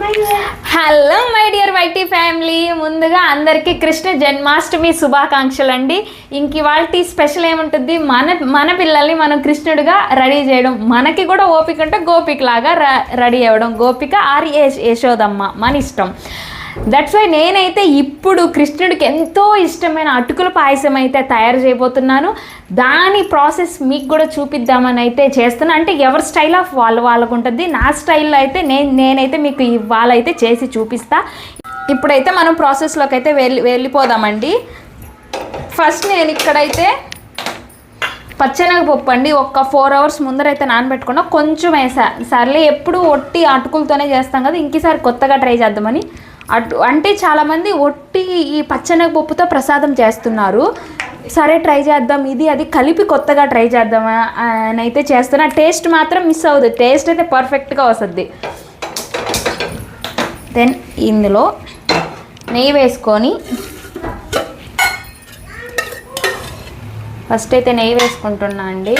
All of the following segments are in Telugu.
Hello my dear YT family, ముందుగా అందరికీ కృష్ణ జన్మాష్టమి శుభాకాంక్షలు అండి. ఇంక ఇవాళ స్పెషల్ ఏముంటుంది, మన పిల్లల్ని మనం కృష్ణుడిగా రెడీ చేయడం. మనకి కూడా ఓపిక అంటే గోపిక లాగా రెడీ అవ్వడం. గోపిక ఆర్ యశోదమ్మ మన ఇష్టం. దట్స్ వై నేనైతే ఇప్పుడు కృష్ణుడికి ఎంతో ఇష్టమైన అటుకుల పాయసం అయితే తయారు చేయబోతున్నాను. దాని ప్రాసెస్ మీకు కూడా చూపిద్దామని అయితే చేస్తున్నాను. అంటే ఎవరి స్టైల్ ఆఫ్ వాళ్ళకు ఉంటుంది. నా స్టైల్లో అయితే నేనైతే మీకు ఇవాళ అయితే చేసి చూపిస్తా. ఇప్పుడైతే మనం ప్రాసెస్లోకి అయితే వెళ్ళిపోదామండి. ఫస్ట్ నేను ఇక్కడైతే పచ్చెనగపప్పు అండి ఒక 4 hours ముందరైతే నానబెట్టుకున్నా. కొంచెం వేసా, సర్లే ఎప్పుడు ఒట్టి అటుకులతోనే చేస్తాం కదా, ఇంకసారి కొత్తగా ట్రై చేద్దామని. అంటే చాలామంది ఒట్టి ఈ పచ్చెనగపప్పుతో ప్రసాదం చేస్తున్నారు. సరే ట్రై చేద్దాం, ఇది అది కలిపి కొత్తగా ట్రై చేద్దామా అని అయితే చేస్తున్నా. టేస్ట్ మాత్రం మిస్ అవ్వదు, టేస్ట్ అయితే పర్ఫెక్ట్గా వస్తుంది. దెన్ ఇందులో నెయ్యి వేసుకొని, ఫస్ట్ అయితే నెయ్యి వేసుకుంటున్నా అండి.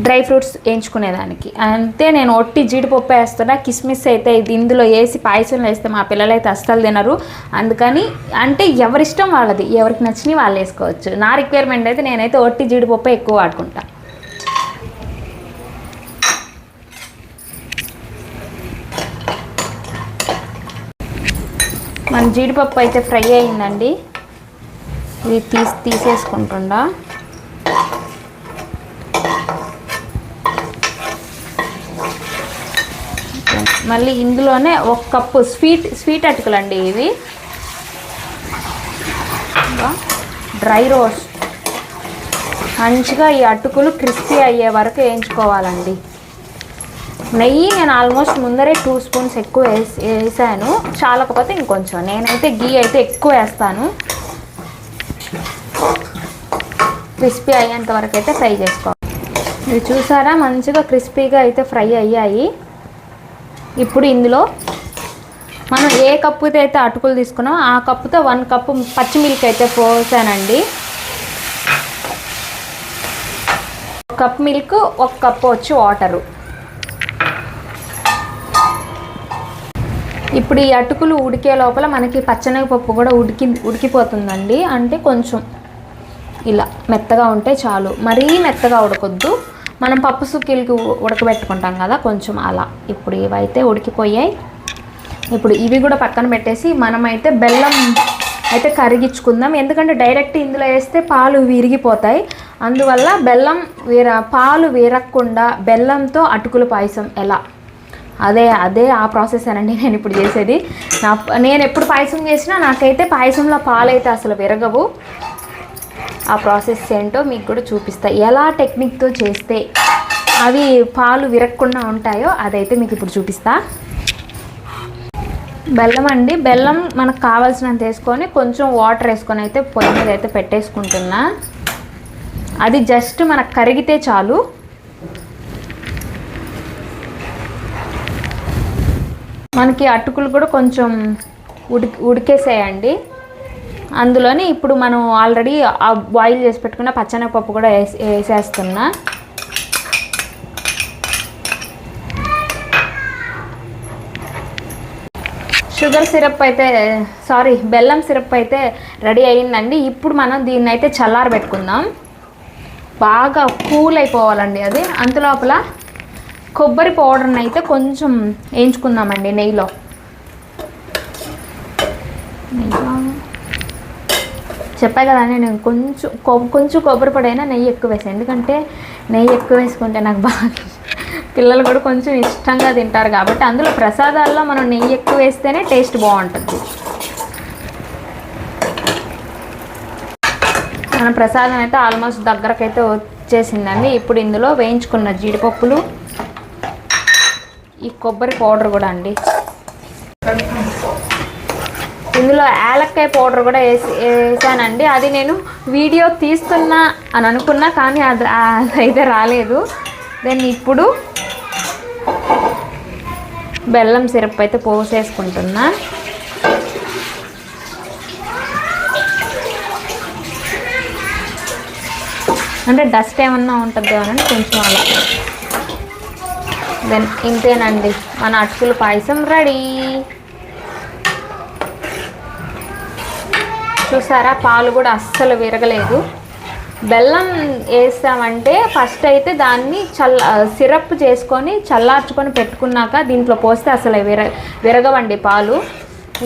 డ్రై ఫ్రూట్స్ వేయించుకునేదానికి అంతే. నేను ఒట్టి జీడిపప్పు వేస్తున్నా. కిస్మిస్ అయితే ఇది ఇందులో వేసి పాయసంలో వేస్తే మా పిల్లలు అయితే అస్సలు తినరు. అందుకని అంటే ఎవరిష్టం వాళ్ళది, ఎవరికి నచ్చినవి వాళ్ళు వేసుకోవచ్చు. నా రిక్వైర్మెంట్ అయితే నేనైతే ఒట్టి జీడిపప్పు ఎక్కువ వాడుకుంటా. మన జీడిపప్పు అయితే ఫ్రై అయిందండి. ఇది తీసేసుకుంటుండా. మళ్ళీ ఇందులోనే 1 కప్పు స్వీట్ అటుకులు అండి. ఇవి డ్రై రోస్ట్. మంచిగా ఈ అటుకులు క్రిస్పీ అయ్యే వరకు వేయించుకోవాలండి. నెయ్యి నేను ఆల్మోస్ట్ ముందరే 2 spoons ఎక్కువ వేసాను. చాలకపోతే ఇంకొంచెం, నేనైతే గీ అయితే ఎక్కువ వేస్తాను. క్రిస్పీ అయ్యేంత వరకు అయితే ఫ్రై చేసుకోవాలి. ఇది చూసారా, మంచిగా క్రిస్పీగా అయితే ఫ్రై అయ్యాయి. ఇప్పుడు ఇందులో మనం ఏ కప్పుతో అయితే అటుకులు తీసుకున్నామో ఆ కప్పుతో 1 కప్పు పచ్చి మిల్క్ అయితే పోసానండి. 1 కప్ మిల్క్, 1 కప్పు వచ్చి వాటరు. ఇప్పుడు ఈ అటుకులు ఉడికే లోపల మనకి పచ్చెనగపప్పు కూడా ఉడికిపోతుందండి. అంటే కొంచెం ఇలా మెత్తగా ఉంటే చాలు, మరీ మెత్తగా ఉడకొద్దు. మనం పప్పు సుక్కీలకి ఉడకబెట్టుకుంటాం కదా, కొంచెం అలా. ఇప్పుడు ఇవైతే ఉడికిపోయాయి. ఇప్పుడు ఇవి కూడా పక్కన పెట్టేసి మనమైతే బెల్లం అయితే కరిగించుకుందాం. ఎందుకంటే డైరెక్ట్ ఇందులో వేస్తే పాలు విరిగిపోతాయి. అందువల్ల పాలు విరగకుండా బెల్లంతో అటుకుల పాయసం ఎలా, అదే ఆ ప్రాసెస్ అనండి నేను ఇప్పుడు చేసేది. నేను ఎప్పుడు పాయసం చేసినా నాకైతే పాయసంలో పాలు అయితే అసలు విరగవు. ఆ ప్రాసెస్ ఏంటో మీకు కూడా చూపిస్తా. ఎలా టెక్నిక్తో చేస్తే అవి పాలు విరగకుండా ఉంటాయో అదైతే మీకు ఇప్పుడు చూపిస్తా. బెల్లం అండి, బెల్లం మనకు కావాల్సినంత వేసుకొని కొంచెం వాటర్ వేసుకొని అయితే పొయ్యి మీద అయితే పెట్టేసుకుంటున్నా. అది జస్ట్ మనకు కరిగితే చాలు. మనకి అటుకులు కూడా కొంచెం ఉడికేసేయండి. అందులోని ఇప్పుడు మనం ఆల్రెడీ బాయిల్ చేసి పెట్టుకున్న పచ్చెనగపప్పు కూడా వేసేస్తున్నా. బెల్లం సిరప్ అయితే రెడీ అయ్యిందండి. ఇప్పుడు మనం దీన్ని అయితే చల్లారబెట్టుకుందాం. బాగా కూల్ అయిపోవాలండి అది. అంతలోపల కొబ్బరి పౌడర్ని అయితే కొంచెం వేయించుకుందామండి నెయ్యిలో. చెప్పా కదా నేను కొంచెం కొబ్బరి పొడి అయినా నెయ్యి ఎక్కువ వేసాను. ఎందుకంటే నెయ్యి ఎక్కువ వేసుకుంటే నాకు బాగా, పిల్లలు కూడా కొంచెం ఇష్టంగా తింటారు కాబట్టి. అందులో ప్రసాదాల్లో మనం నెయ్యి ఎక్కువ వేస్తేనే టేస్ట్ బాగుంటుంది. మన ప్రసాదం అయితే ఆల్మోస్ట్ దగ్గరకైతే వచ్చేసిందండి. ఇప్పుడు ఇందులో వేయించుకున్న జీడిపప్పులు, ఈ కొబ్బరి పౌడర్ కూడా అండి, ఇందులో యాలక్కాయ పౌడర్ కూడా వేసానండి. అది నేను వీడియో తీస్తున్నా అని అనుకున్నా, కానీ అదైతే రాలేదు. దెన్ ఇప్పుడు బెల్లం సిరప్ అయితే పోసేసుకుంటున్నా. అంటే డస్ట్ ఏమన్నా ఉంటుందో అని కొంచెం అలా దెన్ ఇంతేనండి, మన అటుకుల పాయసం రెడీ. చూసారా, పాలు కూడా అస్సలు విరగలేదు. బెల్లం వేస్తామంటే ఫస్ట్ అయితే దాన్ని సిరప్ చేసుకొని చల్లార్చుకొని పెట్టుకున్నాక దీంట్లో పోస్తే అసలు విరగవండి పాలు.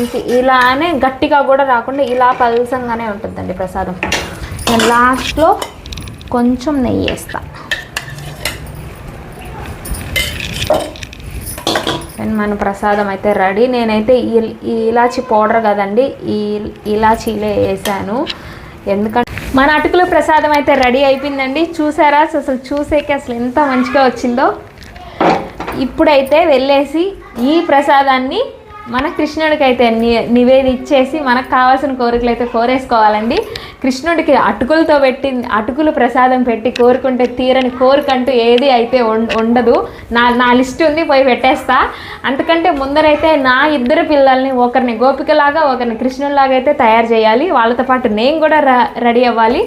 ఇంక ఇలానే గట్టిగా కూడా రాకుండా ఇలా పల్సంగానే ఉంటుందండి ప్రసాదం. నేను లాస్ట్లో కొంచెం నెయ్యి వేస్తా. మన ప్రసాదం అయితే రెడీ. నేనైతే ఈ ఇలాచి పౌడర్ కదండి, ఈ ఇలాచీలే వేసాను. ఎందుకంటే మన అటుకుల ప్రసాదం అయితే రెడీ అయిపోయిందండి. చూసారా, అసలు చూసేకి అసలు ఎంత మంచిగా వచ్చిందో. ఇప్పుడైతే వెళ్ళేసి ఈ ప్రసాదాన్ని మన కృష్ణుడికి అయితే నివేదించేసి మనకు కావాల్సిన కోరికలు అయితే కోరేసుకోవాలండి. కృష్ణుడికి అటుకులు ప్రసాదం పెట్టి కోరుకుంటే తీరని కోరికంటూ ఏది అయితే ఉండదు. నా లిస్ట్ ఉంది, పోయి పెట్టేస్తా. అంతకంటే ముందరైతే నా ఇద్దరు పిల్లల్ని, ఒకరిని గోపికలాగా ఒకరిని కృష్ణుడిలాగా అయితే తయారు చేయాలి. వాళ్ళతో పాటు నేను కూడా రెడీ అవ్వాలి.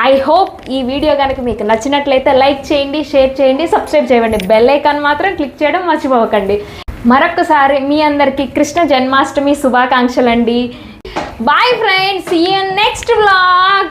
ఐ హోప్ ఈ వీడియో కనుక మీకు నచ్చినట్లయితే లైక్ చేయండి, షేర్ చేయండి, సబ్స్క్రైబ్ చేయండి. బెల్ ఐకాన్ మాత్రం క్లిక్ చేయడం మర్చిపోకండి. మరొకసారి మీ అందరికీ కృష్ణ జన్మాష్టమి శుభాకాంక్షలండి. Bye friends, see you next vlog.